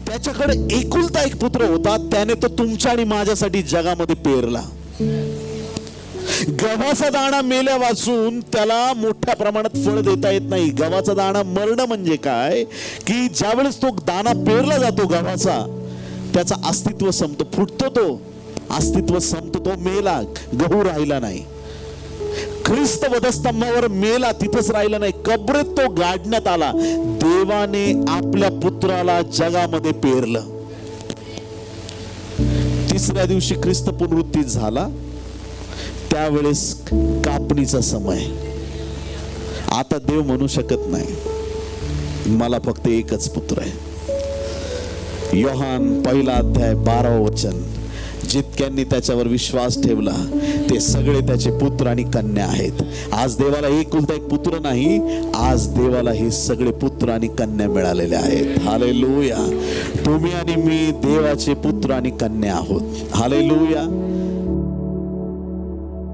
त्याच्याकडे एकुलता एक पुत्र होता, त्याने तो तुमच्या आणि माझ्यासाठी जगामध्ये पेरला. गव्हाचा दाणा मेल्या वाचून त्याला मोठ्या प्रमाणात फळ देता येत नाही. गव्हाचा दाणा मरणं म्हणजे काय, की ज्यावेळेस तो दाणा पेरला जातो गव्हाचा, त्याचा अस्तित्व संपतो, फुटतो, तो अस्तित्व संपतो, तो मेला, गहू राहिला नाही. ख्रिस्त वधस्तंभावर मेला, तिथंच राहिला नाही, कबरेत तो गाडण्यात आला. देवाने आपल्या पुत्राला जगामध्ये पेरलं. तिसऱ्या दिवशी ख्रिस्त पुनरुत्थित झाला, त्यावेळेस कापणीचा समय. आता देव म्हणू शकत नाही मला फक्त एकच पुत्र आहे. योहान 1:12 जितक्यांनी त्याच्यावर विश्वास ठेवला ते सगळे त्याचे पुत्र आणि कन्या आहेत. आज देवाला एकुलता एक पुत्र नाही, आज देवाला हे सगळे पुत्र आणि कन्या मिळालेले आहेत. हालेलुया. तुम्ही आणि मी देवाचे पुत्र आणि कन्या आहोत. हालेलुया.